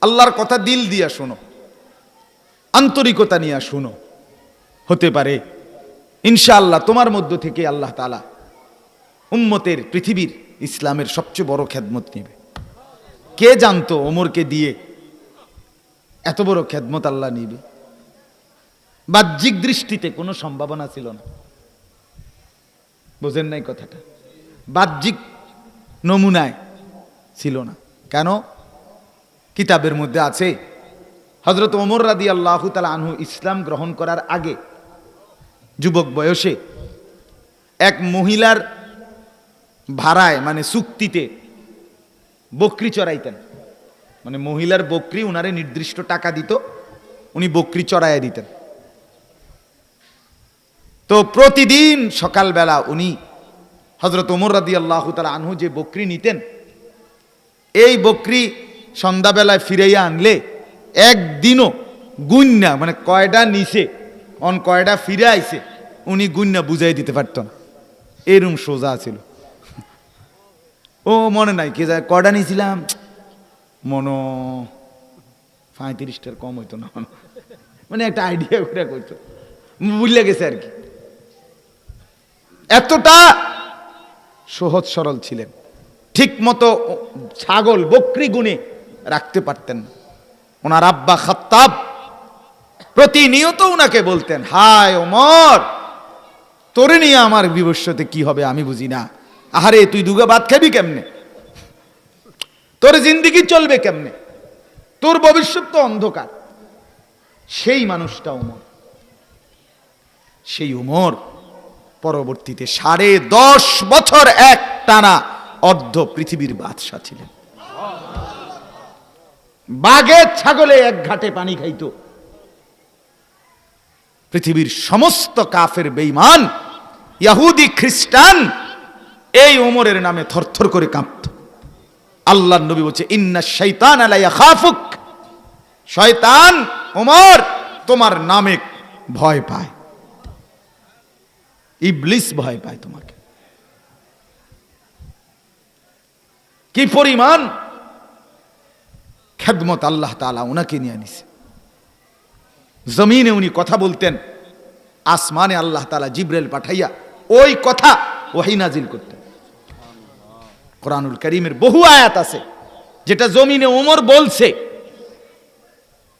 আল্লাহর কথা দিল দিয়া শোনো, আন্তরিকতা নিয়ে শোনো। হতে পারে ইনশাআল্লাহ তোমার মধ্য থেকে আল্লাহ তাআলা উম্মতের, পৃথিবীর ইসলামের সবচেয়ে বড় খেদমত নেবে। কে জানতো ওমরকে দিয়ে এত বড় খেদমত আল্লাহ নিবে? বাহ্যিক দৃষ্টিতে কোনো সম্ভাবনা ছিল না। বোঝেন নাই কথাটা? বাহ্যিক নমুনায় ছিল না। কেন? কিতাবের মধ্যে আছে হযরত ওমর রাদিয়াল্লাহু তাআলা আনহু ইসলাম গ্রহণ করার আগে যুবক বয়সে এক মহিলার ভাড়ায়, মানে চুক্তিতে বকরি চড়াইতেন। মানে মহিলার বকরি উনারে নির্দিষ্ট টাকা দিত, উনি বকরি চড়াইয়া দিতেন। তো প্রতিদিন সকালবেলা উনি হযরত ওমর রাদিয়াল্লাহু তাআলা আনহু যে বকরি নিতেন, এই বকরি সন্ধ্যাবেলায় ফিরাইয়া আনলে একদিনও গুন্না, মানে কয়টা নিছে অন কয়টা ফিরে আইছে, উনি গুন্না বুঝাই দিতে পারত না। এরম সোজা ছিল। ও মনে নাই কে যায় কয়টা নিয়েছিলাম, মনো 35টার কম হইতো না, মানে একটা আইডিয়া করে করতো, বুঝলে গেছে আর কি। এতটা সহজ সরল ছিলেন। ঠিক মতো ছাগল বকরি গুনে রাখতে পারতেন। ওনার আব্বা খাত্তাব প্রতিনিয়ত উনাকে বলতেন, হায় ওমর, তোরে নিয়ে আমার ভবিষ্যতে কি হবে আমি বুঝি না। আহারে তুই দুগা ভাত খাবি কেমনে? তোর জিন্দেগি চলবে কেমনে? তোর ভবিষ্যৎ তো অন্ধকার। সেই মানুষটা ওমর। সেই ওমর পরবর্তীতে 10.5 বছর এক টানা অর্ধ পৃথিবীর বাদশা ছিলেন। বাঘে ছাগলে এক ঘাটে পানি খাইতো। পৃথিবীর সমস্ত কাফের বেঈমান, ইহুদি, খ্রিস্টান এই ওমরের নামে থরথর করে কাঁপত। আল্লাহর নবী বলছে, ইন্না শাইতান লা ইয়াখাফুক, শয়তান ওমর তোমার নামে ভয় পায়, ইবলিস ভয় পায় তোমাকে। কি পরিমাণ খেদমত আল্লাহ তাআলা উনাকে নিয়ে নিছে। জমিনে উনি কথা বলতেন, আসমানে আল্লাহ তাআলা জিবরাইল পাঠাইয়া ওই কথা ওহী নাজিল করতেন। কোরআনুল কারীমের বহু আয়াত আছে যেটা জমিনে ওমর বলছে,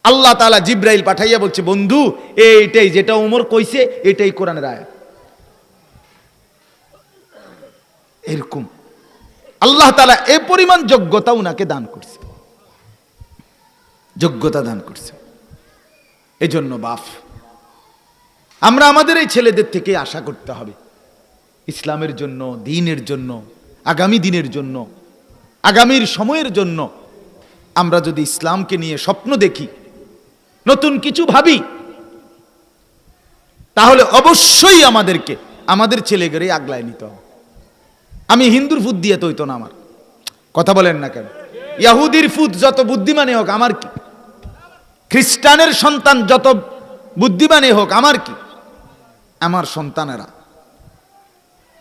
আল্লাহ তাআলা জিবরাইল পাঠাইয়া বলছে, বন্ধু এইটাই যেটা ওমর কইছে, এটাই কোরআনের আয়াত। এরকম আল্লাহ তাআলা এই পরিমাণ যোগ্যতা উনাকে দান করছে, যোগ্যতা দান করছে। এজন্য বাপ, আমরা আমাদের এই ছেলেদের থেকে আশা করতে হবে ইসলামের জন্য, দ্বীনের জন্য, আগামী দিনের জন্য, আগামীর সময়ের জন্য আমরা যদি ইসলামকে নিয়ে স্বপ্ন দেখি, নতুন কিছু ভাবি, তাহলে অবশ্যই আমাদেরকে আমাদের ছেলেগেরে আগলায় নিতে হবে। আমি হিন্দুর ফুট দিয়ে তৈতো না, আমার কথা বলেন না কেন? ইহুদির ফুট যত বুদ্ধিমানে হোক আমার কি, খ্রিস্টানের সন্তান যত বুদ্ধিমানে হোক আমার কি, আমার সন্তানেরা।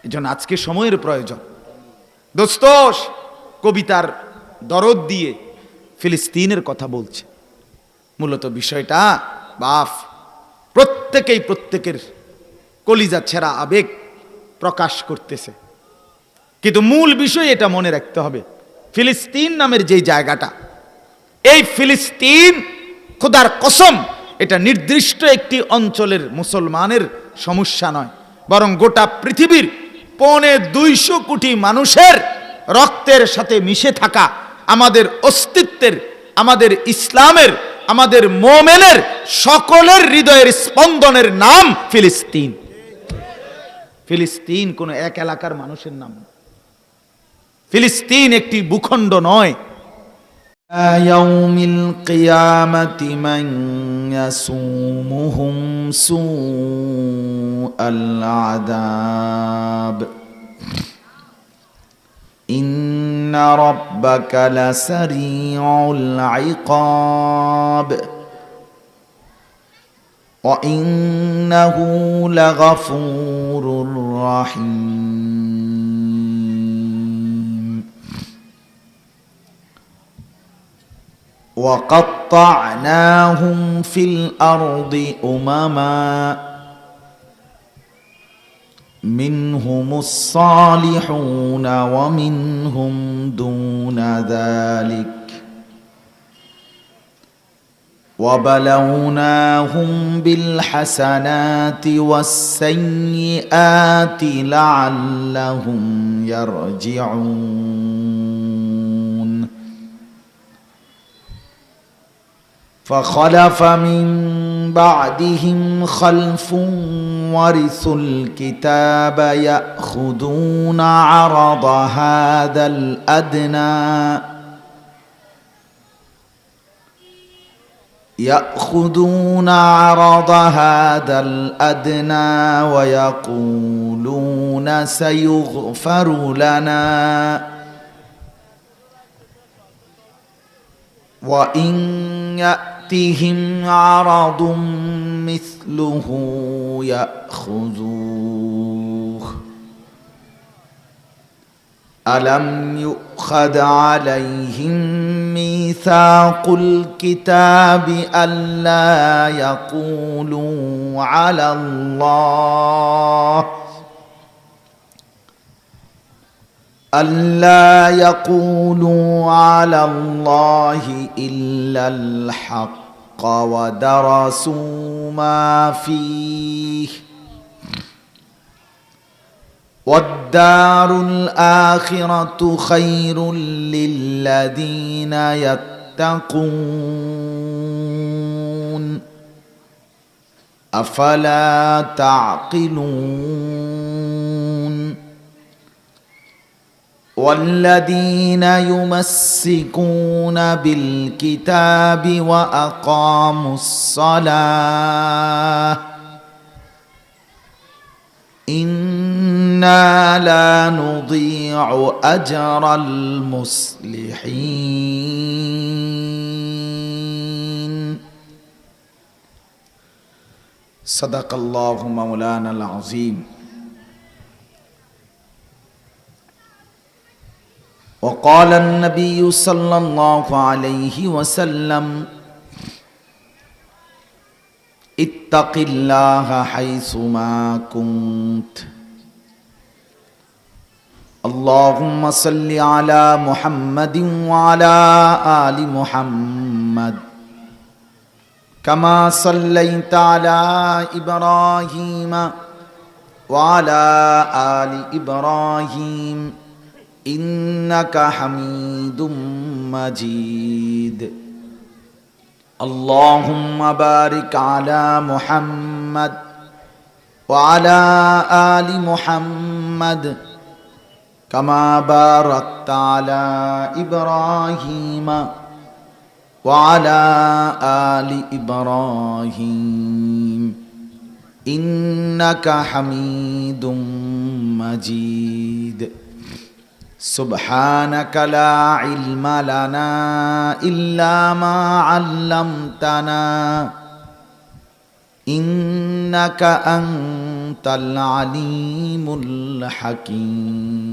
এজন্য আজকে সময়ের প্রয়োজন। দোস্ত, কবিতার দরদ দিয়ে ফিলিস্তিনের কথা বলছে। মূলত বিষয়টা বাপ, প্রত্যেকেই প্রত্যেকের কলিজা ছেঁড়া আবেগ প্রকাশ করতেছে, কিন্তু মূল বিষয় এটা মনে রাখতে হবে, ফিলিস্তিন নামের যেই জায়গাটা, এই ফিলিস্তিন খোদার কসম এটা নির্দিষ্ট একটি অঞ্চলের মুসলমানের সমস্যা নয়, বরং গোটা পৃথিবীর 250 কোটি মানুষের রক্তের সাথে মিশে থাকা, আমাদের অস্তিত্বের, আমাদের ইসলামের, আমাদের মোমেনের সকলের হৃদয়ের স্পন্দনের নাম ফিলিস্তিন। ফিলিস্তিন কোন এক এলাকার মানুষের নাম, ফিলিস্তিন একটি ভূখণ্ড নয়। ইয়াউমিল কিয়ামাতি মান ইয়াসুমুহুম সুআল আযাব ইন্না রাব্বাকা লাসারিউল ইকাব ওয়া ইন্নাহু লাগাফুরুর রাহিম। وقطعناهم في الأرض أمما منهم الصالحون ومنهم دون ذلك وبلوناهم بالحسنات والسيئات لعلهم يرجعون فخلف من بعدهم خلف ورثوا الكتاب يأخذون عرض هذا الأدنى ويقولون سيغفر لنا وإن يأتهم عرض مثله يأخذوه ألم يؤخذ عليهم ميثاق الكتاب ألا يقولوا على الله إلا الحق ودرسوا ما فيه والدار الآخرة خير للذين يتقون أفلا تعقلون والذين يمسكون بالكتاب وأقاموا الصلاة إنا لا نضيع أجر المصلحين صدق الله مولانا العظيم وقال النبي صلى الله عليه وسلم اتق الله حيثما كنت اللهم صل على محمد وعلى آل محمد كما صليت على إبراهيم وعلى آل إبراهيم إنك حميد مجيد اللهم بارك على محمد وعلى آل محمد كما باركت على إبراهيم وعلى آل إبراهيم إنك حميد مجيد سبحانك لا علم لنا إلا ما علمتنا إنك أنت العليم الحكيم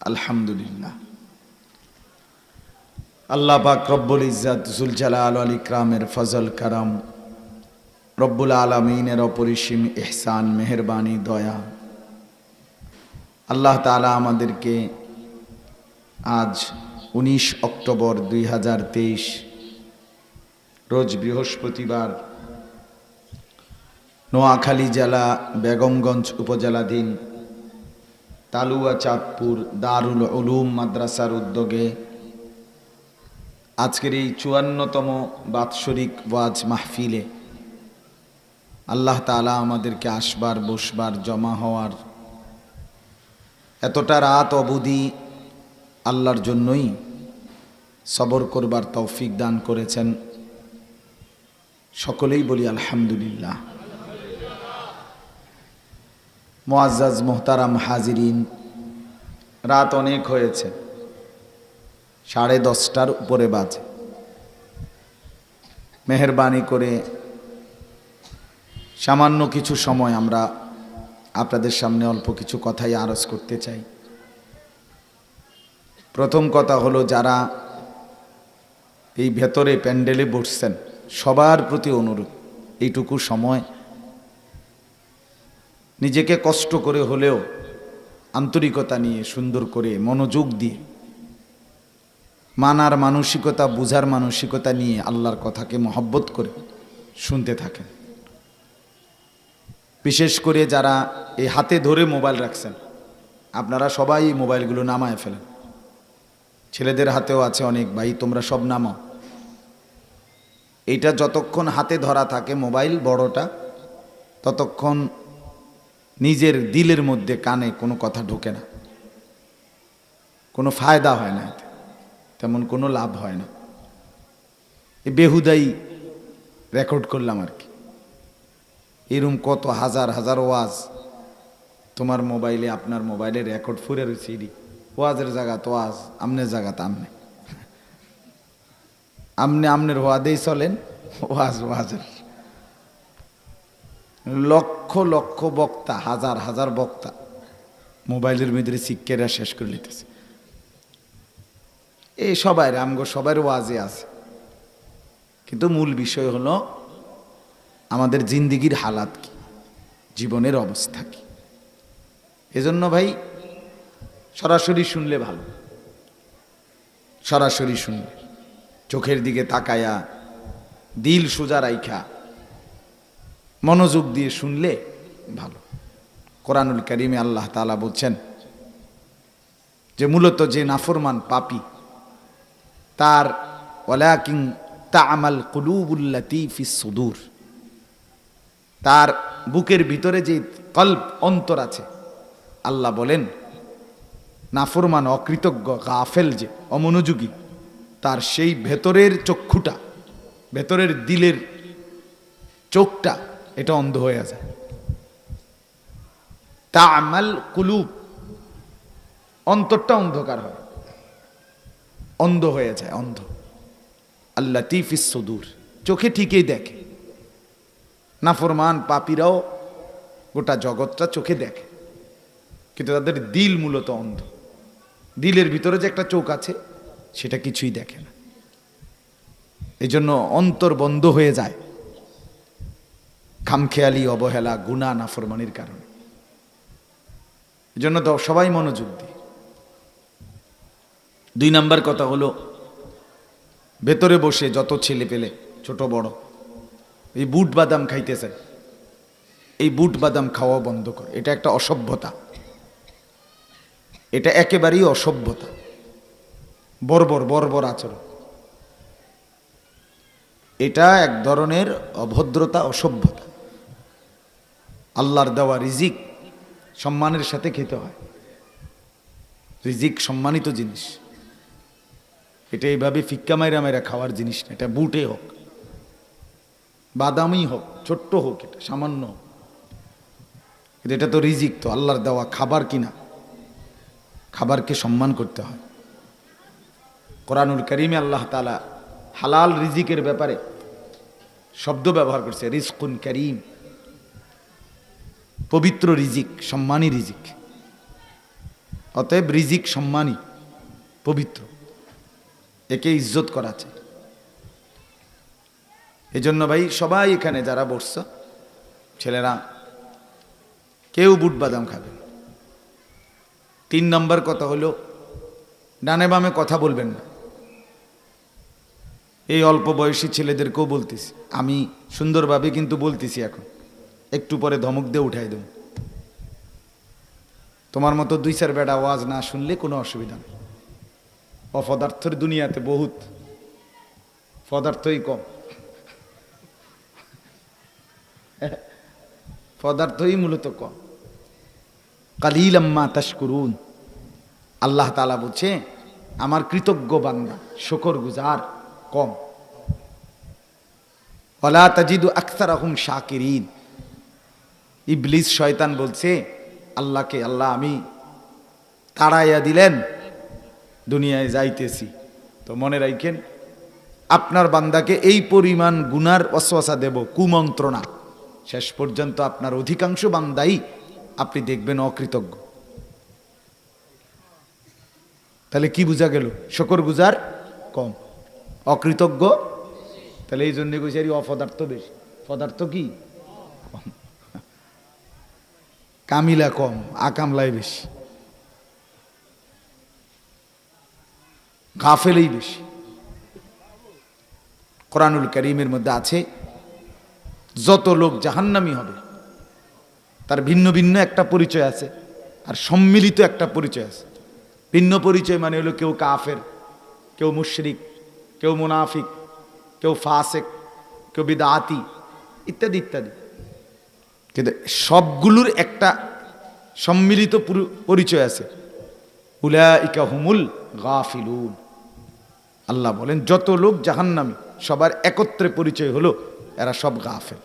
الحمد لله আল্লাহ পাক রব্বুল ইজ্জাত যুল জালাল ওয়াল ইকরামের ফজল করম রব্বুল আলামিনের অপরিসীম ইহসান মেহেরবানি দয়া আল্লাহ তাআলা আমাদেরকে আজ 19 অক্টোবর 2023 রোজ বৃহস্পতিবার নোয়াখালী জেলা বেগমগঞ্জ উপজেলাধীন তালুয়া চাঁদপুর দারুল উলুম মাদ্রাসার উদ্যোগে আজকের এই 54তম বাৎসরিক ওয়াজ মাহফিলে আল্লাহ তাআলা আমাদেরকে আসবার বসবার জমা হওয়ার এতটা রাত অবধি আল্লাহর জন্যই সবর করবার তৌফিক দান করেছেন সকলেই বলি আলহামদুলিল্লাহ মুআজ্জাজ মুহতারাম হাজিরিন রাত অনেক হয়েছে 10:30টার উপরে বাজে মেহেরবানি করে সামান্য কিছু সময় আমরা আপনাদের সামনে অল্প কিছু কথাই আরজ করতে চাই। প্রথম কথা হলো, যারা এই ভেতরে প্যান্ডেলে বসছেন সবার প্রতি অনুরোধ, এইটুকু সময় নিজেকে কষ্ট করে হলেও আন্তরিকতা নিয়ে, সুন্দর করে মনোযোগ দিয়ে, মানার মানসিকতা, বুঝার মানসিকতা নিয়ে আল্লাহর কথাকে মহব্বত করে শুনতে থাকেন। বিশেষ করে যারা এই হাতে ধরে মোবাইল রাখছেন, আপনারা সবাই এই মোবাইলগুলো নামায় ফেলেন। ছেলেদের হাতেও আছে অনেক, ভাই তোমরা সব নামাও। এইটা যতক্ষণ হাতে ধরা থাকে মোবাইল বড়টা, ততক্ষণ নিজের দিলের মধ্যে, কানে কোনো কথা ঢোকে না, কোনো ফায়দা হয় না, এতে তেমন কোনো লাভ হয় না। এই বেহুদাই রেকর্ড করলাম আর কি। এরম কত হাজার হাজার ওয়াজ তোমার মোবাইলে, আপনার মোবাইলে রেকর্ড ফুরে রয়েছে। ওয়াজের জায়গা তো ওয়াজ, আমনের জায়গা তো আমনে, আমনের ওয়াদেই চলেন, ওয়াজ ওয়াজের। লক্ষ লক্ষ বক্তা, হাজার হাজার বক্তা মোবাইলের ভিতরে শিক্ষেরা শেষ করে নিতেছে। এই সবাই আমগো সবার ওয়াজে আছে, কিন্তু মূল বিষয় হলো আমাদের জিন্দিগির হালাত কি, জীবনের অবস্থা কি। এজন্য ভাই সরাসরি শুনলে ভালো, সরাসরি শুনলে, চোখের দিকে তাকায়া, দিল সোজা রাইখা, মনোযোগ দিয়ে শুনলে ভালো। কোরআনুল কারীমে আল্লাহ তাআলা বলছেন যে মূলত যে নাফরমান পাপী, তার ওয়ালাকিন তা'মাল কুলুবুল্লাতী ফিস সুদূর, তার বুকের ভিতরে যে কলব, অন্তর আছে, আল্লাহ বলেন নাফরমান, অকৃতজ্ঞ, গাফেল, যে অমনোযোগী, তার সেই ভেতরের চক্ষুটা, ভেতরের দিলের চোখটা, এটা অন্ধ হয়ে যায়। তা'মাল কুলুব, অন্তরটা অন্ধকার হয়, অন্ধ হয়ে যায়, অন্ধ। আল্লাতী ফিস সুদূর, চোখে ঠিকই দেখে। নাফরমান পাপীরাও গোটা জগৎটা চোখে দেখে, কিন্তু তাদের দিল মূলত অন্ধ। দিলের ভিতরে যে একটা চোখ আছে, সেটা কিছুই দেখে না। এই জন্য অন্তর বন্ধ হয়ে যায়, খামখেয়ালি, অবহেলা, গুনাহ, নাফরমানির কারণে। এই জন্য তো সবাই মনোযোগ দিই। 2 নাম্বার কথা হলো, ভেতরে বসে যত ছেলে পেলে, ছোট বড়, এই বুট বাদাম খাইতেছে, এই বুট বাদাম খাওয়া বন্ধ করে। এটা একটা অসভ্যতা, এটা একেবারেই অসভ্যতা, বর্বর বর্বর আচরণ। এটা এক ধরনের অভদ্রতা, অসভ্যতা। আল্লাহর দেওয়া রিজিক সম্মানের সাথে খেতে হয়। রিজিক সম্মানিত জিনিস, এটা এইভাবে ফিক্কা মাইরা মাইরা খাওয়ার জিনিস না। এটা বুটে হোক, বাদামই হোক, ছোট্ট হোক, এটা সামান্য হোক, কিন্তু এটা তো রিজিক, তো আল্লাহর দেওয়া খাবার কিনা, খাবারকে সম্মান করতে হয়। কোরআনুল কারীমে আল্লাহ তাআলা হালাল রিজিকের ব্যাপারে শব্দ ব্যবহার করছে, রিজকুন কারীম, পবিত্র রিজিক, সম্মানী রিজিক। অতএব রিজিক সম্মানী, পবিত্র, একে ইজ্জত করা চাই। এই জন্য ভাই সবাই এখানে যারা বসছ, ছেলেরা কেউ বুট বাদাম খাবে। 3 নম্বর কথা হলো, ডানে বামে কথা বলবেন না। এই অল্প বয়সী ছেলেদেরকেও বলতেছি, আমি সুন্দরভাবে কিন্তু বলতেছি, এখন একটু পরে ধমক দিয়ে উঠাই দেব। তোমার মতো 2-4 বেড়া ওয়াজ না শুনলে কোনো অসুবিধা নেই। অপদার্থের দুনিয়াতে বহুত, পদার্থই কম, পদার্থই মূলত কম। কালিলাম মা তাশকুরুন, আল্লাহ তাআলা বলছে আমার কৃতজ্ঞ বান্দা, শুকরগুজার কম। ওয়ালা তাজিদু আকসারাহুম শাকিরিন, ইবলিস শয়তান বলছে আল্লাহকে, আল্লাহ আমি তাড়াইয়া দিলেন, দুনিয়ায় যাইতেছি, তো মনে রাখেন আপনার বান্দাকে এই পরিমাণ গুনার ওয়াসওয়াসা দেব, কুমন্ত্রণা, শেষ পর্যন্ত আপনার অধিকাংশ বান্দাই আপনি দেখবেন অকৃতজ্ঞ। তাহলে কি বোঝা গেল? শুকরগুজার কম, অকৃতজ্ঞ। তাহলে এই জন্য কইছি অপদার্থ বেশি, পদার্থ কি কম, কামিলা কম, আকামলাই বেশি, গাফেলেই বেশি। কোরআনুল কারীমের মধ্যে আছে যত লোক জাহান্নামী হবে তার ভিন্ন ভিন্ন একটা পরিচয় আছে, আর সম্মিলিত একটা পরিচয় আছে। ভিন্ন পরিচয় মানে হলো কেউ কাফের, কেউ মুশরিক, কেউ মুনাফিক, কেউ ফাসেক, কেউ বিদআতি, ইত্যাদি ইত্যাদি। কিন্তু সবগুলোর একটা সম্মিলিত পরিচয় আছে, উলাইকা হুমুল গাফিলুন। আল্লাহ বলেন যত লোক জাহান্নামী সবার একত্রে পরিচয় হলো এরা সব গাফেল,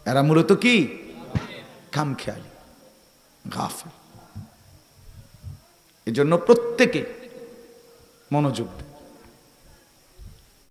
এরা মূলত কি খামখেয়ালি, গাফেল। এজন্য প্রত্যেকে মনোযোগ দেয়।